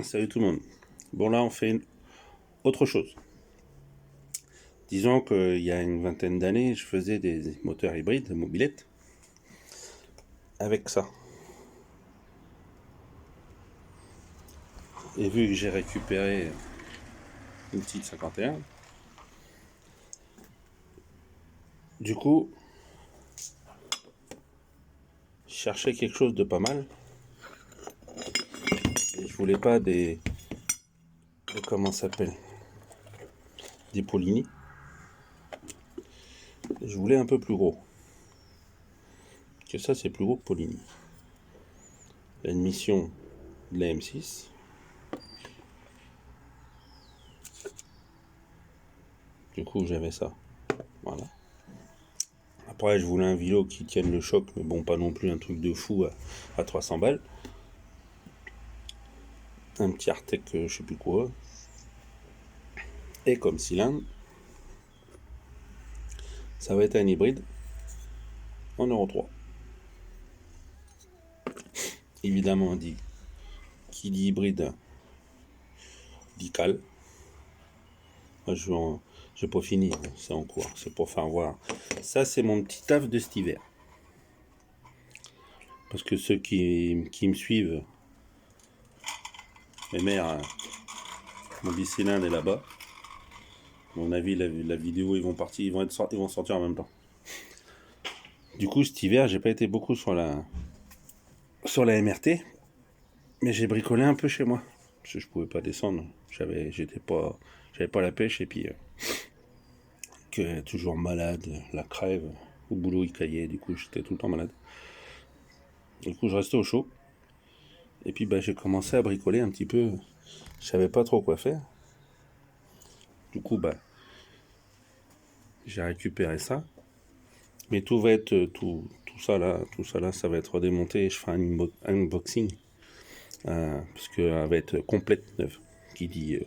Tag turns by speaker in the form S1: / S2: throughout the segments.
S1: Salut tout le monde. Bon là on fait autre chose. Disons qu'il y a une vingtaine d'années, je faisais des moteurs hybrides, de mobylettes, avec ça. Et vu que j'ai récupéré une petite 51, du coup, je cherchais quelque chose de pas mal. Et je voulais pas comment ça s'appelle, des Polini. Je voulais un peu plus gros. Que ça c'est plus gros que Polini. Il y a une mission de la M6. Du coup j'avais ça. Voilà. Après, je voulais un vélo qui tienne le choc, mais bon, pas non plus un truc de fou à 300 balles. Un petit Artec, je sais plus quoi. Et comme cylindre, ça va être un hybride en Euro 3. Évidemment, on dit qui dit hybride dit cal. Moi, j'ai pas fini, hein, c'est en cours, c'est pour faire voir. Ça, c'est mon petit taf de cet hiver. Parce que ceux qui me suivent, mes mères, mon bicylindre est là-bas. À mon avis, la vidéo, ils vont sortir en même temps. Du coup, cet hiver, j'ai pas été beaucoup sur la MRT, mais j'ai bricolé un peu chez moi. Parce que je pouvais pas descendre. J'avais pas la pêche et puis que toujours malade, la crève. Au boulot, il caillait, du coup, j'étais tout le temps malade. Du coup, je restais au chaud. Et puis, j'ai commencé à bricoler un petit peu. Je savais pas trop quoi faire. Du coup, j'ai récupéré ça. Mais tout va être, tout ça là, ça va être démonté et je ferai un unboxing. Parce qu'elle va être complète neuve. Qui dit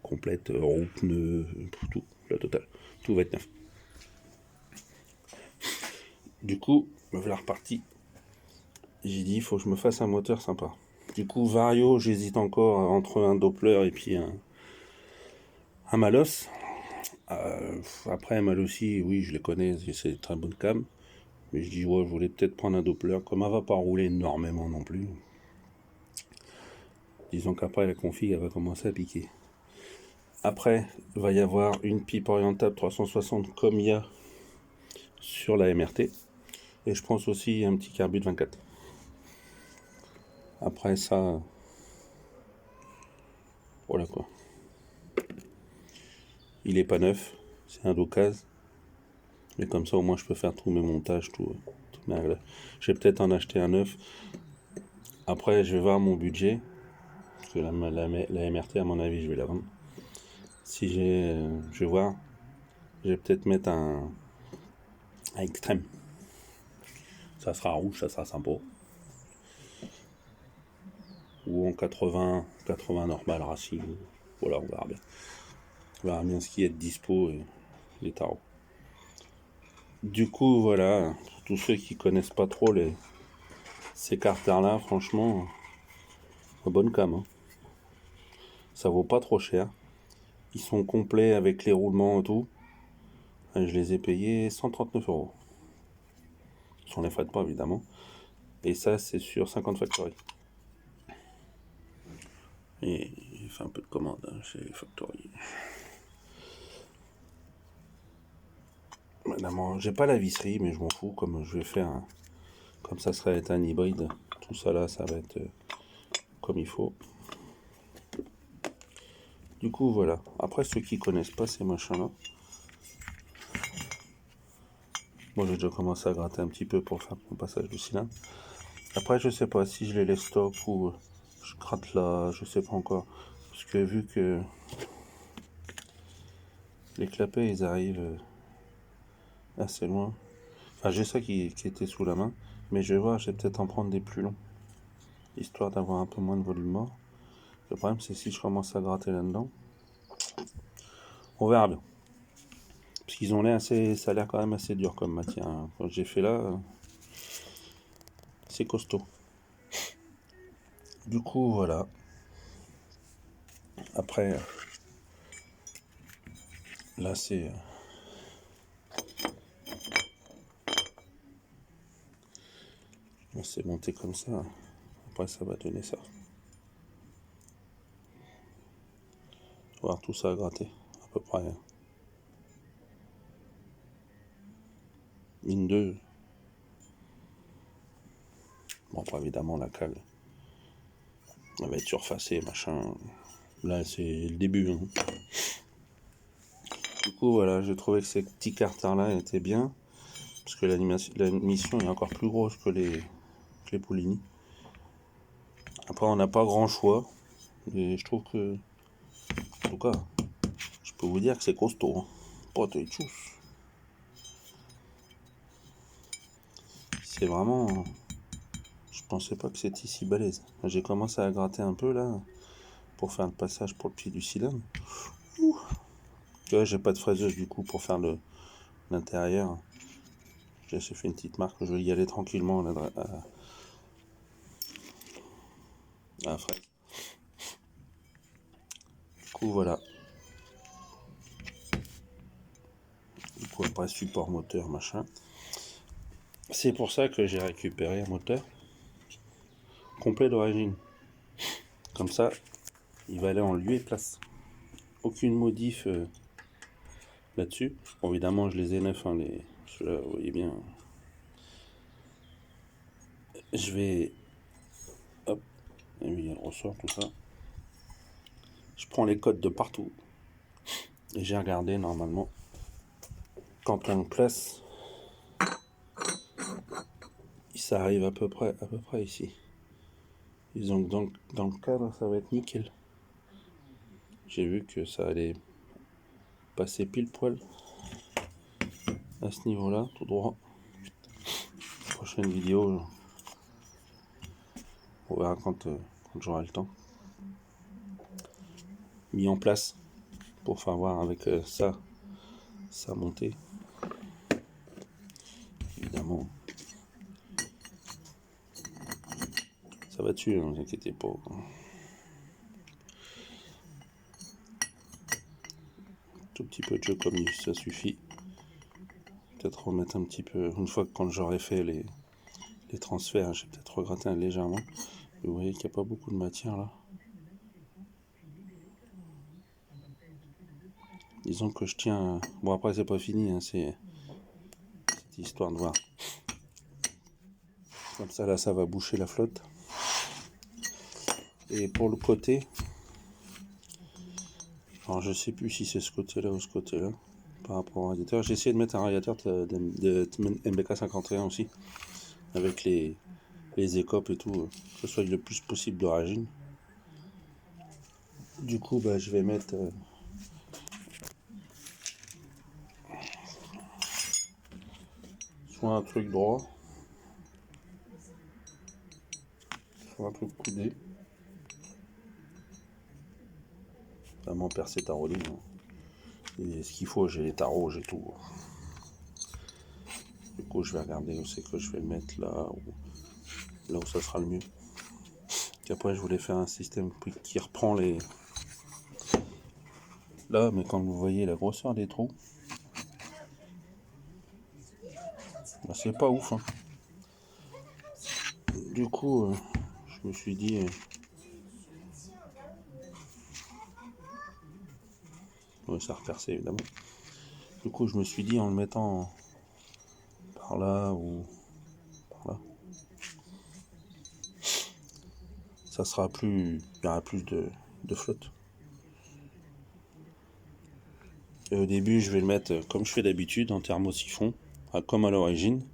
S1: complète, roue, pneu, tout, la totale. Tout va être neuf. Du coup, me voilà reparti. J'ai dit, il faut que je me fasse un moteur sympa. Du coup, Vario, j'hésite encore entre un Doppler et puis un Malos. Après, Malossi, oui, je les connais, c'est une très bonne cam. Mais je dis, ouais, je voulais peut-être prendre un Doppler. Comme elle va pas rouler énormément non plus. Disons qu'après, la config, elle va commencer à piquer. Après, il va y avoir une pipe orientable 360 comme il y a sur la MRT. Et je pense aussi un petit carbu de 24. Après ça, voilà quoi. Il est pas neuf, c'est un d'occasion. Mais comme ça, au moins, je peux faire tous mes montages, tout mes réglages. Je vais peut-être en acheter un neuf. Après, je vais voir mon budget. Parce que la MRT, à mon avis, je vais la vendre. Si je vais voir. Je vais peut-être mettre un extrême. Ça sera rouge, ça sera sympa. Ou en 80 normal racing. Voilà, on verra bien. On verra bien ce qui est de dispo et les tarots. Du coup, voilà, pour tous ceux qui connaissent pas trop ces carters-là, franchement, bonne cam. Hein. Ça vaut pas trop cher. Ils sont complets avec les roulements et tout. Je les ai payés 139 euros. Sans les frais de port, évidemment. Et ça, c'est sur 50 Factory. Et j'ai fait un peu de commande chez Factory. Évidemment, j'ai pas la visserie, mais je m'en fous. Comme je vais faire comme ça serait être un hybride, tout ça là, ça va être comme il faut. Du coup, voilà. Après, ceux qui connaissent pas ces machins-là, moi j'ai déjà commencé à gratter un petit peu pour faire mon passage du cylindre. Après, je sais pas si je les laisse stock ou je gratte là, je sais pas encore. Parce que vu que les clapets ils arrivent assez loin. Enfin, j'ai ça qui était sous la main, mais je vais voir, je vais peut-être en prendre des plus longs, histoire d'avoir un peu moins de volume mort. Le problème, c'est si je commence à gratter là-dedans, on verra bien. Parce qu'ils ont l'air assez, ça a l'air quand même assez dur comme matière. Hein. Quand j'ai fait là, c'est costaud. Du coup, voilà. Après, là c'est monté comme ça. Après ça va donner ça. Voir tout ça à gratter, à peu près. Mine 2. Bon, après évidemment la cale, elle va être surfacée, machin. Là c'est le début. Hein. Du coup voilà, j'ai trouvé que ces petits carters là étaient bien. Parce que la mission est encore plus grosse que les Poulini. Après on n'a pas grand choix. Et je trouve que, en tout cas, je peux vous dire que c'est costaud. Hein. Pas de tchous. C'est vraiment... Je pensais pas que c'était si balèze. J'ai commencé à gratter un peu là, pour faire le passage pour le pied du cylindre. Ouh. Tu vois, j'ai pas de fraiseuse du coup pour faire l'intérieur. J'ai fait une petite marque, je vais y aller tranquillement à la fraise. Du coup voilà. Du coup après support moteur machin. C'est pour ça que j'ai récupéré un moteur complet d'origine. Comme ça, il va aller en lieu et place. Aucune modif là-dessus. Bon, évidemment, je les ai neufs, hein, ceux-là, vous voyez bien. Je vais... Hop, et oui, elle ressort tout ça. Je prends les codes de partout. Et j'ai regardé, normalement, quand on place, ça arrive à peu près ici. Disons que dans le cadre, ça va être nickel. J'ai vu que ça allait passer pile poil à ce niveau-là, tout droit. Prochaine vidéo, on verra quand j'aurai le temps. Mis en place pour faire voir avec ça montée. Évidemment, ça va dessus, ne vous inquiétez pas. Tout petit peu de jeu comme ça suffit. Peut-être remettre un petit peu, une fois que quand j'aurai fait les transferts, j'ai peut-être regratté légèrement. Vous voyez qu'il n'y a pas beaucoup de matière là. Disons que je tiens... Bon après c'est pas fini, hein, c'est histoire de voir. Comme ça là ça va boucher la flotte. Et pour le côté, alors je sais plus si c'est ce côté-là ou ce côté-là, par rapport au radiateur. J'ai essayé de mettre un radiateur de MBK 51 aussi, avec les écopes et tout, que ce soit le plus possible d'origine. Du coup bah, je vais mettre... soit un truc droit, soit un truc coudé. Vraiment percer taroline. Et ce qu'il faut, j'ai les tarots, j'ai tout. Du coup, je vais regarder où c'est que je vais le mettre là où ça sera le mieux. Puis après, je voulais faire un système qui reprend les... Là, mais quand vous voyez la grosseur des trous, bah, c'est pas ouf. Hein. Du coup, je me suis dit... ouais, ça a repercé évidemment. Du coup, je me suis dit en le mettant par là ou par là, ça sera plus... Il y aura plus de flotte. Et au début, je vais le mettre comme je fais d'habitude en thermosiphon, comme à l'origine.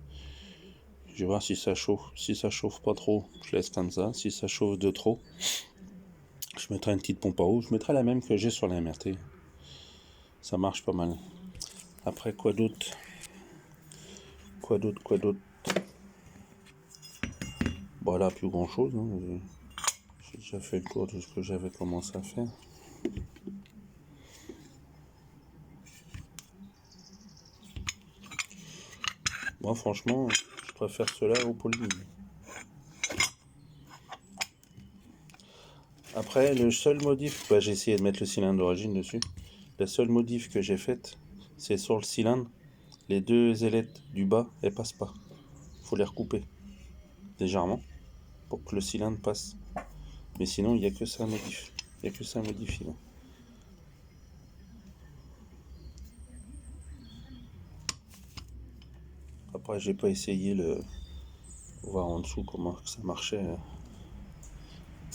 S1: Je vais voir si ça chauffe. Si ça chauffe pas trop, je laisse comme ça. Si ça chauffe de trop, je mettrai une petite pompe à eau. Je mettrai la même que j'ai sur la MRT. Ça marche pas mal. Après, quoi d'autre? Bon, là, plus grand chose. Hein. J'ai déjà fait le tour de ce que j'avais commencé à faire. Moi, franchement, je préfère cela au Poulini. Après, le seul modif, bah, j'ai essayé de mettre le cylindre d'origine dessus. La seule modif que j'ai faite, c'est sur le cylindre. Les deux ailettes du bas, elles passent pas. Faut les recouper légèrement pour que le cylindre passe. Mais sinon, il n'y a que ça à modifier. Il n'y a que ça à modifier. Après, j'ai pas essayé le voir en dessous comment ça marchait.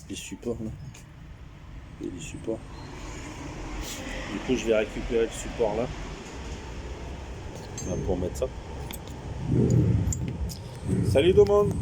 S1: Les supports là. Il y a des supports. Du coup, je vais récupérer le support là pour mettre ça. Salut tout le monde!